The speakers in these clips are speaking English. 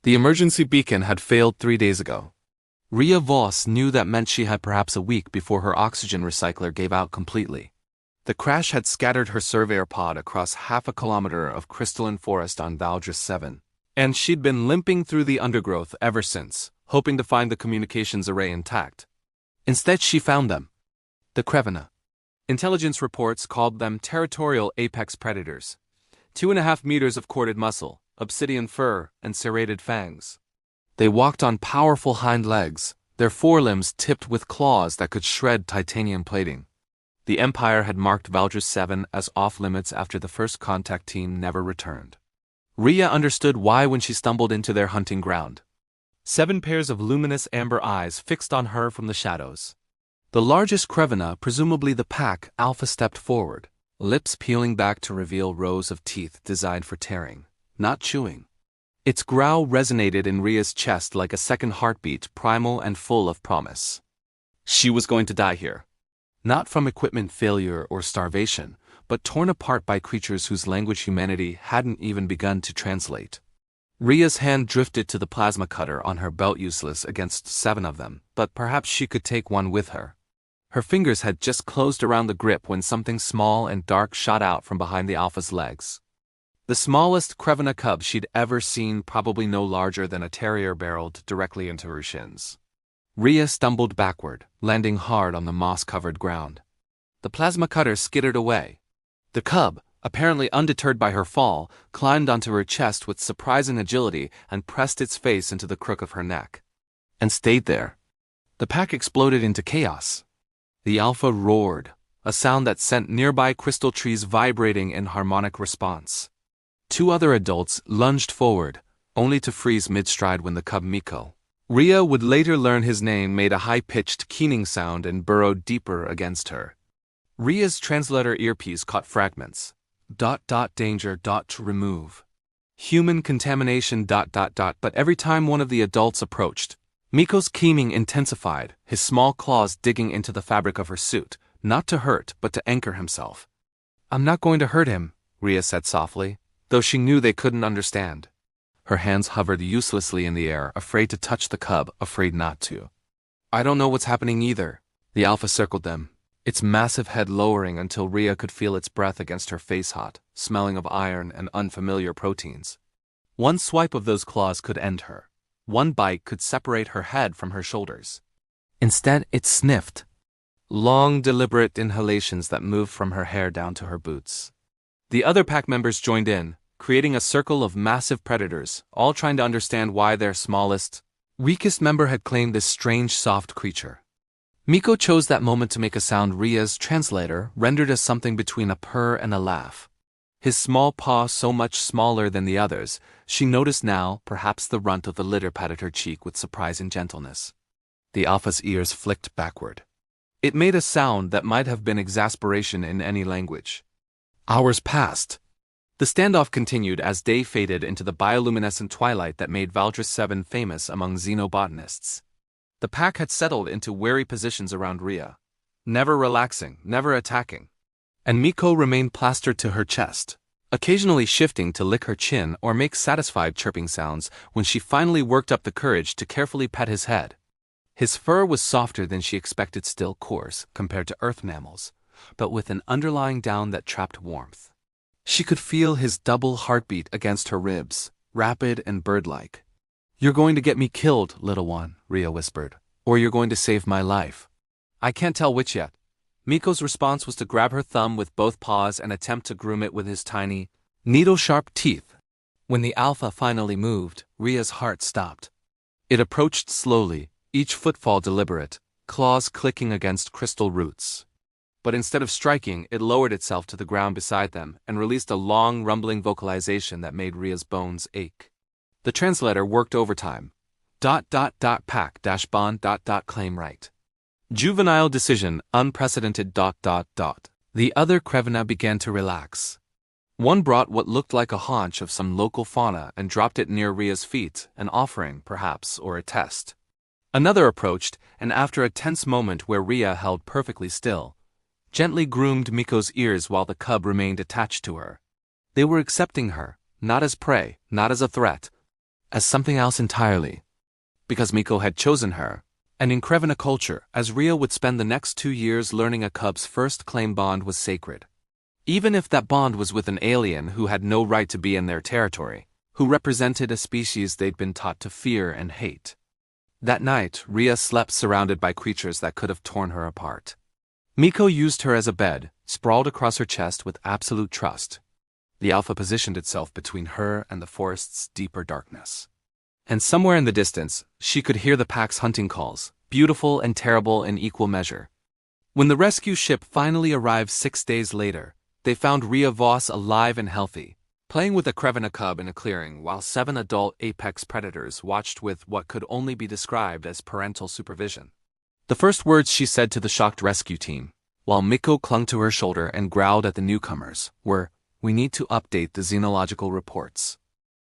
The emergency beacon had failed 3 days ago. Rhea Voss knew that meant she had perhaps a week before her oxygen recycler gave out completely. The crash had scattered her surveyor pod across half a kilometer of crystalline forest on Valdres 7, and she'd been limping through the undergrowth ever since, hoping to find the communications array intact. Instead, she found them. The Krevina. Intelligence reports called them territorial apex predators. 2.5 meters of corded muscle, obsidian fur, and serrated fangs. They walked on powerful hind legs, their forelimbs tipped with claws that could shred titanium plating. The Empire had marked Valdres 7 as off-limits after the first contact team never returned. Rhea understood why when she stumbled into their hunting ground. 7 pairs of luminous amber eyes fixed on her from the shadows. The largest Krevina, presumably the pack, Alpha stepped forward, lips peeling back to reveal rows of teeth designed for tearing, not chewing. Its growl resonated in Rhea's chest like a second heartbeat, primal and full of promise. She was going to die here. Not from equipment failure or starvation, but torn apart by creatures whose language humanity hadn't even begun to translate. Rhea's hand drifted to the plasma cutter on her belt, useless against 7 of them, but perhaps she could take one with her. Her fingers had just closed around the grip when something small and dark shot out from behind the Alpha's legs. The smallest Krevina cub she'd ever seen, probably no larger than a terrier, barreled directly into her shins. Rhea stumbled backward, landing hard on the moss-covered ground. The plasma cutter skittered away. The cub, apparently undeterred by her fall, climbed onto her chest with surprising agility and pressed its face into the crook of her neck. And stayed there. The pack exploded into chaos. The Alpha roared, a sound that sent nearby crystal trees vibrating in harmonic response. 2 other adults lunged forward, only to freeze mid-stride when the cub Miko, Rhea would later learn his name, made a high-pitched keening sound and burrowed deeper against her. Rhea's translator earpiece caught fragments. Danger. To remove. Human contamination. But every time one of the adults approached, Miko's keening intensified, his small claws digging into the fabric of her suit, not to hurt, but to anchor himself. "I'm not going to hurt him," Rhea said softly, though she knew they couldn't understand. Her hands hovered uselessly in the air, afraid to touch the cub, afraid not to. "I don't know what's happening either." The Alpha circled them, its massive head lowering until Rhea could feel its breath against her face, hot, smelling of iron and unfamiliar proteins. One swipe of those claws could end her. One bite could separate her head from her shoulders. Instead, it sniffed. Long, deliberate inhalations that moved from her hair down to her boots. The other pack members joined in, creating a circle of massive predators, all trying to understand why their smallest, weakest member had claimed this strange, soft creature. Miko chose that moment to make a sound Rhea's translator rendered as something between a purr and a laugh. His small paw so much smaller than the others, she noticed now perhaps the runt of the litter patted her cheek with surprising gentleness. The Alpha's ears flicked backward. It made a sound that might have been exasperation in any language. Hours passed. The standoff continued as day faded into the bioluminescent twilight that made Valdres 7 famous among xenobotanists. The pack had settled into wary positions around Rhea, never relaxing, never attacking. And Miko remained plastered to her chest, occasionally shifting to lick her chin or make satisfied chirping sounds when she finally worked up the courage to carefully pet his head. His fur was softer than she expected, still coarse compared to earth mammals, but with an underlying down that trapped warmth. She could feel his double heartbeat against her ribs, rapid and bird-like. "You're going to get me killed, little one," Rhea whispered, "or you're going to save my life." "I can't tell which yet." Miko's response was to grab her thumb with both paws and attempt to groom it with his tiny, needle-sharp teeth. When the Alpha finally moved, Rhea's heart stopped. It approached slowly, each footfall deliberate, claws clicking against crystal roots. But instead of striking, it lowered itself to the ground beside them and released a long, rumbling vocalization that made Rhea's bones ache. The translator worked overtime. Pack-bond. Claim right. Juvenile decision, unprecedented. The other Krevina began to relax. One brought what looked like a haunch of some local fauna and dropped it near Rhea's feet, an offering, perhaps, or a test. Another approached, and after a tense moment where Rhea held perfectly still, gently groomed Miko's ears while the cub remained attached to her. They were accepting her, not as prey, not as a threat, as something else entirely. Because Miko had chosen her, and in Krevina culture, as Rhea would spend the next 2 years learning a cub's first claim bond was sacred. Even if that bond was with an alien who had no right to be in their territory, who represented a species they'd been taught to fear and hate. That night, Rhea slept surrounded by creatures that could have torn her apart. Miko used her as a bed, sprawled across her chest with absolute trust. The alpha positioned itself between her and the forest's deeper darkness. And somewhere in the distance, she could hear the pack's hunting calls, beautiful and terrible in equal measure. When the rescue ship finally arrived 6 days later, they found Rhea Voss alive and healthy, playing with a Krevina cub in a clearing while 7 adult apex predators watched with what could only be described as parental supervision. The first words she said to the shocked rescue team, while Miko clung to her shoulder and growled at the newcomers, were, "We need to update the xenological reports.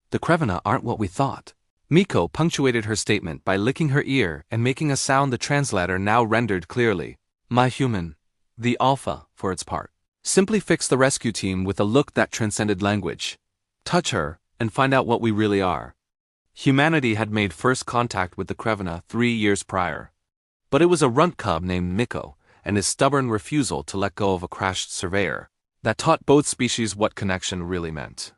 The Krevina aren't what we thought." Miko punctuated her statement by licking her ear and making a sound the translator now rendered clearly. "My human, the Alpha, for its part, simply fixed the rescue team with a look that transcended language. Touch her, and find out what we really are." Humanity had made first contact with the Krevina 3 years prior. But it was a runt cub named Miko, and his stubborn refusal to let go of a crashed surveyor, that taught both species what connection really meant.